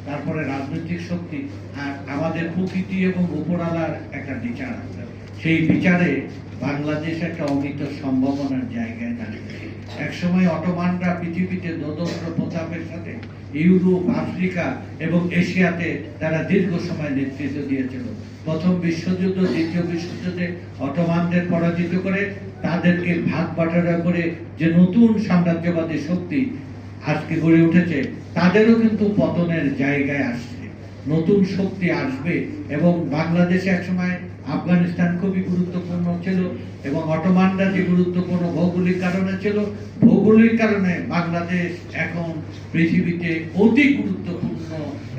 তারপরে রাজনৈতিক শক্তি, আর আমাদের প্রকৃতি এবং উপরালার একটা বিচার আছে। সেই বিচারে বাংলাদেশ একটা অমিত সম্ভাবনার জায়গায় দাঁড়িয়েছে। একসময় অটোমানরা পৃথিবীতে দোদস্র প্রতাপের সাথে ইউরোপ, আফ্রিকা এবং এশিয়াতে তারা দীর্ঘ সময় নেতৃত্ব দিয়েছিল। প্রথম বিশ্বযুদ্ধ, দ্বিতীয় বিশ্বযুদ্ধে অটোমানদের পরাজিত করে তাদেরকে ভাগ বাটোয়ারা করে যে নতুন সাম্রাজ্যবাদী শক্তি আজকে গড়ে উঠেছে, তাদেরও কিন্তু পতনের জায়গায় আসছে। নতুন শক্তি আসবে এবং বাংলাদেশে একসময় আফগানিস্তান খুবই গুরুত্বপূর্ণ ছিল এবং অটোমানরা যে গুরুত্বপূর্ণ ভৌগোলিক কারণে ছিল, ভৌগোলিক কারণে বাংলাদেশ এখন পৃথিবীতে অতি গুরুত্বপূর্ণ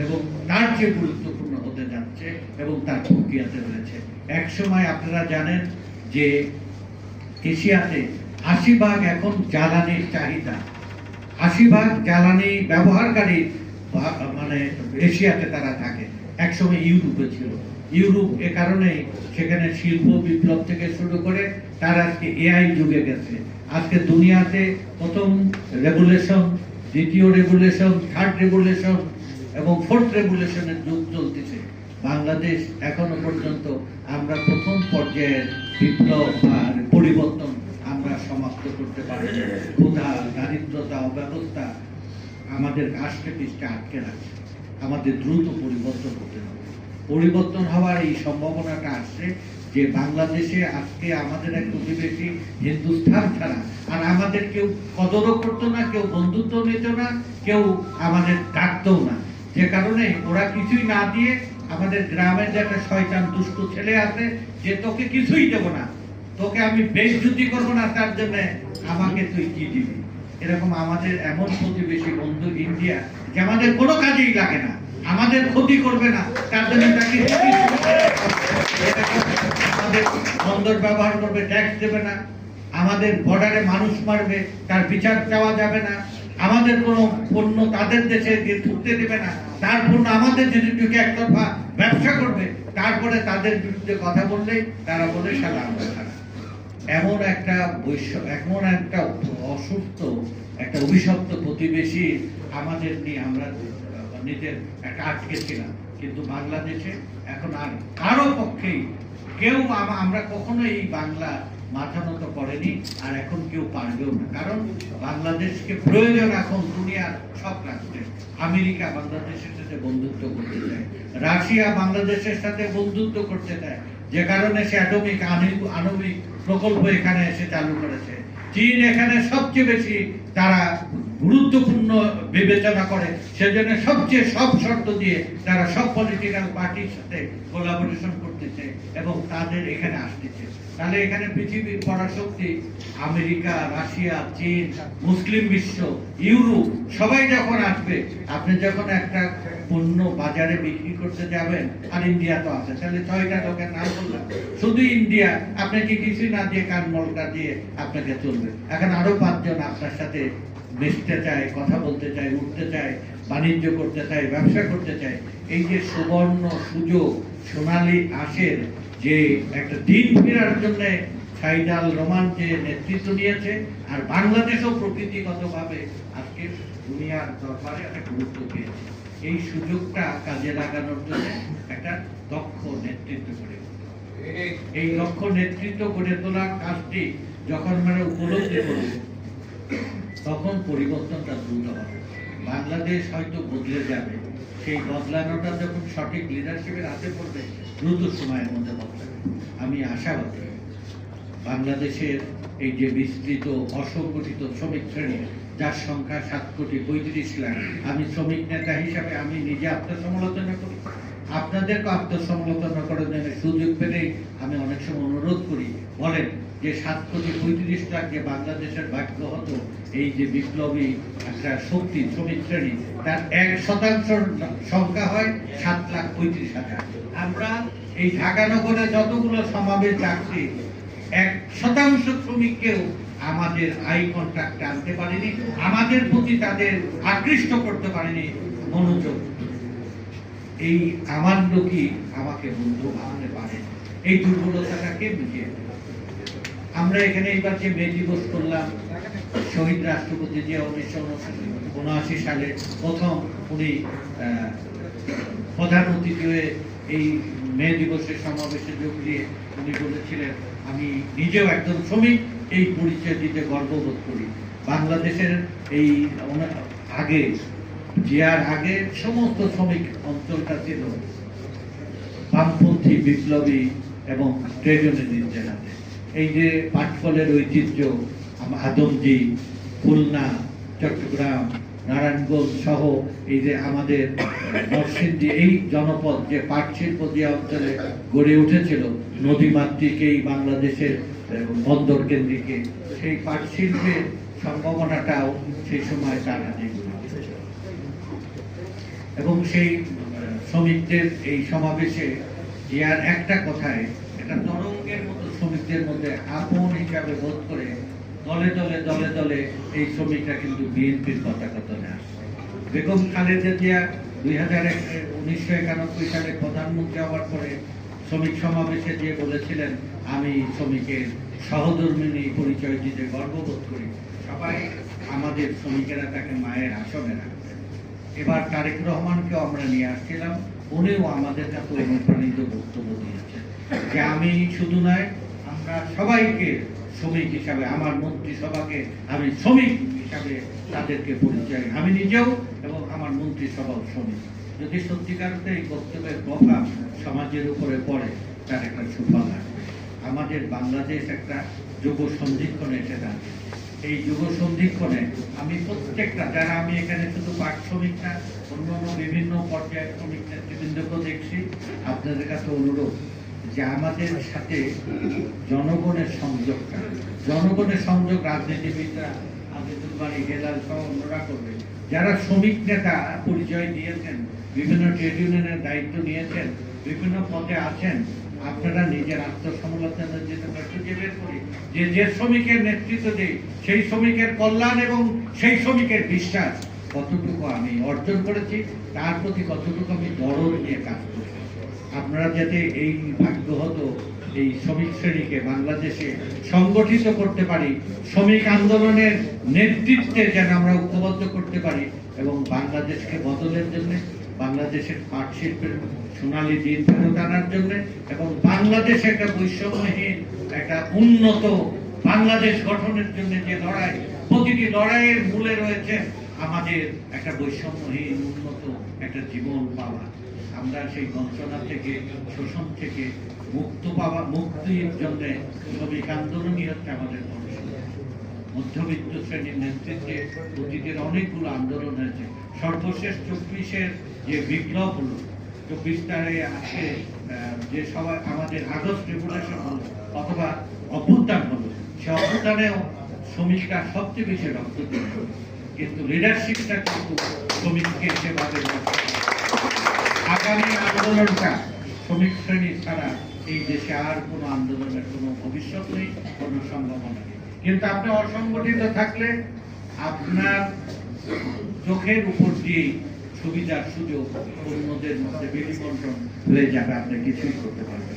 এবং তার চেয়ে গুরুত্বপূর্ণ হতে যাচ্ছে এবং তার প্রক্রিয়াতে রয়েছে। এক সময় আপনারা জানেন যে এশিয়াতে ৮০% এখন জ্বালানির চাহিদা, ৮০% জ্বালানি ব্যবহারকারী মানে এশিয়াতে তারা থাকে। একসময় ইউরোপে ছিল। ইউরোপ এ কারণে সেখানে শিল্প বিপ্লব থেকে শুরু করে তার আজকে এআই যুগে গেছে। আজকে দুনিয়াতে প্রথম রেগুলেশন, দ্বিতীয় রেগুলেশন, থার্ড রেগুলেশন এবং ফোর্থ রেগুলেশনের যুগ চলতেছে। বাংলাদেশ এখনো পর্যন্ত আমরা প্রথম পর্যায়ের বিপ্লব আর পরিবর্তন আমরা সমাপ্ত করতে পারি। ক্ষুধা, দারিদ্রতা, অব্যবস্থা আমাদের কাজকে পিছকে আটকে রাখছে। আমাদের দ্রুত পরিবর্তন হতে হবে। পরিবর্তন হওয়ার এই সম্ভাবনাটা আসছে যে বাংলাদেশে আজকে আমাদের এক প্রতিবেশী হিন্দুস্তান ছাড়া আর আমাদের কেউ কদরও করতো না, কেউ বন্ধুত্ব নিত না, কেউ আমাদের ডাকতেও না। যে কারণে ওরা কিছুই না দিয়ে আমাদের গ্রামের যে একটা শয়তান দুষ্ট ছেলে আছে, যে তোকে কিছুই দেবো না, তোকে আমি বেইজ্জতি করবো না, তার জন্য আমাকে তুই কি দিবি। এরকম আমাদের এমন প্রতিবেশী বন্ধু ইন্ডিয়া, যে আমাদের কোনো কাজেই লাগে না, আমাদের ক্ষতি করবে না, তার জন্য তাকে আমাদের বন্দর ব্যবহার করবে, ট্যাক্স দেবে না, আমাদের বর্ডারে মানুষ মারবে, তার বিচার চাওয়া যাবে না, আমাদের কোনো পণ্য তাদের দেশে গিয়ে ঢুকতে দেবে না, তার পণ্য আমাদের জিনিসটাকে একতরফা ব্যবসা করবে, তারপরে তাদের বিরুদ্ধে কথা বললেই তারা বলে শালা আমরা খারাপ। এমন একটা এমন একটা অসুস্থ, একটা অভিশপ্ত প্রতিবেশী আমাদের নিয়ে আমরা নিজের একটা আটকে ছিলাম। কিন্তু বাংলাদেশে এখন আর কারো পক্ষেই কেউ আমরা কখনো এই বাংলা মাথা নত করেনি, আর এখন কেউ পারবেও না। কারণ বাংলাদেশকে প্রয়োজন এখন দুনিয়ার সব রাষ্ট্রে। আমেরিকা বাংলাদেশের সাথে বন্ধুত্ব করতে চায়, রাশিয়া বাংলাদেশের সাথে বন্ধুত্ব করতে চায়, যে কারণে সে আণবিক প্রকল্প এখানে এসে চালু করেছে। চীন এখানে সবচেয়ে বেশি তারা গুরুত্বপূর্ণ বিবেচনা করে, সেজন্য সবচেয়ে সব শর্ত দিয়ে তারা সব পলিটিক্যাল পার্টির সাথে কোলাবোরেশন করতেছে এবং তাদের এখানে আসতেছে। তাহলে এখানে পৃথিবীর পরাশক্তি আমেরিকা, রাশিয়া, চীন, মুসলিম বিশ্ব, ইউরোপ সবাই যখন আসবে, আপনি যখন একটা পণ্য বাজারে বিক্রি করতে যাবেন, আর ইন্ডিয়া তো আছে, তাহলে 6টা লোকের নাম বললাম, শুধু ইন্ডিয়া আপনাকে কিছু না দিয়ে কানমলটা দিয়ে আপনাকে চলবে। এখন আরো 5 জন আপনার সাথে মিশতে চায়, কথা বলতে চায়, উঠতে চায়, বাণিজ্য করতে চায়, ব্যবসা করতে চায়। এই যে সুবর্ণ সুযোগ, সোনালী আশের যে একটা দিন ফেরার জন্য সাইদ আল রহমান যে নেতৃত্ব নিয়েছে, আর বাংলাদেশও প্রকৃতিগতভাবে আজকে দুনিয়ার দরবারে একটা গুরুত্ব পেয়েছে। এই সুযোগটা কাজে লাগানোর জন্য একটা দক্ষ নেতৃত্ব গড়ে তুলতে হবে। এই দক্ষ নেতৃত্ব গড়ে তোলার কাজটি যখন আমরা উপলব্ধি করব, তখন পরিবর্তনটা দ্রুত হবে। বাংলাদেশ হয়তো বদলে যাবে, সেই বদলানোটা যখন সঠিক লিডারশিপের হাতে পড়বে, দ্রুত সময়ের মধ্যে বদলাবে। আমি আশাবাদী বাংলাদেশের এই যে বিস্তৃত অসংগঠিত শ্রমিক শ্রেণী, যার সংখ্যা 7,35 লাখ, আমি শ্রমিক নেতা হিসাবে আমি নিজে আত্মসমালোচনা করি, আপনাদেরকে আত্মসমালোচনা করার জন্য সুযোগ পেলেই আমি অনেক সময় অনুরোধ করি, বলেন যে 7,35 লাখ যে বাংলাদেশের ভাগ্য হতো, এই যে বিপ্লবী একটা শক্তি শ্রমিক শ্রেণী, তার 1% সংখ্যা হয় 7,35,000। আমরা এই ঢাকা নগরে যতগুলো সমাবেশ ডাকছি, 1% শ্রমিককেও আমাদের আই কন্ট্রাক্টে আনতে পারেনি, আমাদের প্রতি তাদের আকৃষ্ট করতে পারেনি মনোযোগ। এই আমার লোকই আমাকে বন্ধু ভাবতে পারে, এই দুর্বলতাটাকে মিটিয়ে দেবে। আমরা এখানে এইবার যে মে দিবস করলাম, শহীদ রাষ্ট্রপতি যে 1979 সালে প্রথম উনি প্রধান অতিথি হয়ে এই মে দিবসের সমাবেশে যোগ দিয়ে উনি বলেছিলেন, আমি নিজেও একজন শ্রমিক, এই পরিচয় দিতে গর্ববোধ করি। বাংলাদেশের এই আগে জিয়ার আগে সমস্ত শ্রমিক অঞ্চলটা ছিল বামপন্থী বিপ্লবী এবং ট্রেড ইউনিয়নের হাতে। এই যে পাটকলের ঐতিহ্য, আদমজি, খুলনা, চট্টগ্রাম, নারায়ণগঞ্জ সহ এই যে আমাদের নরসিংদী, এই জনপদ যে পাট শিল্প যে অঞ্চলে গড়ে উঠেছিল নদীমাতৃক এই বাংলাদেশের বন্দর কেন্দ্রিকে, সেই পাট শিল্পের সম্ভাবনাটাও সেই সময় তার হাতে এবং সেই শ্রমিকদের এই সমাবেশে জিয়ার একটা কথায় একটা তরঙ্গের মতো শ্রমিকদের মধ্যে আপন হিসাবে বোধ করে দলে দলে দলে দলে এই শ্রমিকরা কিন্তু বিএনপির পতাকা তলে আসছে। বেগম খালেদা জিয়া 1991 সালে প্রধানমন্ত্রী হওয়ার পরে শ্রমিক সমাবেশে দিয়ে বলেছিলেন, আমি শ্রমিকের সহধর্মিণী পরিচয় দিতে গর্ববোধ করি। সবাই আমাদের শ্রমিকেরা তাকে মায়ের আসনে রাখবেন। এবার তারেক রহমানকেও আমরা নিয়ে আসছিলাম, উনিও আমাদের কাছে অনুপ্রাণিত বক্তব্য দিয়েছেন যে আমি শুধু নয়, আমরা সবাইকে শ্রমিক হিসাবে, আমার মন্ত্রিসভাকে আমি শ্রমিক হিসাবে তাদেরকে পরিচয়, আমি নিজেও এবং আমার মন্ত্রিসভাও শ্রমিক। যদি সত্যিকার এই বক্তব্যের প্রভাব সমাজের উপরে পড়ে, তার একটা সুফল আসবে। আমাদের বাংলাদেশ একটা যুব সন্ধিক্ষণে এসে দাঁড়িয়ে। এই যুব সন্ধিক্ষণে আমি প্রত্যেকটা, যারা আমি এখানে শুধু পাট শ্রমিক না, অন্যান্য বিভিন্ন পর্যায়ের শ্রমিক নেতৃবৃন্দকেও দেখছি, আপনাদের কাছে অনুরোধ যে আমাদের সাথে জনগণের সংযোগটা, জনগণের সংযোগ রাজনীতিবিদরা, আদিতুল বাড়ি, হেলাল সহ অন্যরা করবে। যারা শ্রমিক নেতা পরিচয় দিয়েছেন, বিভিন্ন ট্রেড ইউনিয়নের দায়িত্ব নিয়েছেন, বিভিন্ন পদে আছেন, আপনারা নিজের আত্মসমালোচনার জন্য খুঁজে বের করি যে যে শ্রমিকের নেতৃত্ব দেই সেই শ্রমিকের কল্যাণ এবং সেই শ্রমিকের বিশ্বাস কতটুকু আমি অর্জন করেছি, তার প্রতি কতটুকু আমি দরদ নিয়ে কাজ করি। আপনারা যাতে এই ভাগ্য হতো এই শ্রমিক শ্রেণীকে বাংলাদেশে সংগঠিত করতে পারি, শ্রমিক আন্দোলনের নেতৃত্বে যেন আমরা ঐক্যবদ্ধ করতে পারি এবং বাংলাদেশকে বদলের জন্য, বাংলাদেশের পাট শিল্পের সোনালী দিন ফেরত আনার জন্য এবং বাংলাদেশে একটা বৈষম্যহীন একটা উন্নত বাংলাদেশ গঠনের জন্য যে লড়াই, প্রতিটি লড়াইয়ের মূলে রয়েছে আমাদের একটা বৈষম্যহীন উন্নত একটা জীবন পাওয়া। আমরা সেই বঞ্চনা থেকে, শোষণ থেকে মুক্তির জন্য শ্রমিক আন্দোলনই হচ্ছে আমাদের ভবিষ্যৎ। মধ্যবিত্ত শ্রেণীর নেতৃত্বে অতীতের অনেকগুলো আন্দোলন হয়েছে। সর্বশেষ 24-এর যে বিপ্লব হলো, 24 তারিখে আজকে যে সবাই আমাদের আগস্ট রেভলিউশন হলো অথবা অভ্যুত্থান হলো, সে অভ্যুত্থানেও শ্রমিকরা সবচেয়ে বেশি রক্ত দিয়েছে, কিন্তু লিডারশিপটা কিন্তু শ্রমিককে সেভাবে আগামী আন্দোলনটা শ্রমিক শ্রেণী ছাড়া এই দেশে আর কোনো আন্দোলনের কোনো ভবিষ্যৎ নেই, কোনো সম্ভাবনা নেই। কিন্তু আপনি অসংগঠিত থাকলে আপনার চোখের উপর দিয়ে সুবিধার সুযোগ অন্যদের মধ্যে বিলি বন্টন হয়ে যাবে, আপনি কিছুই করতে পারবেন।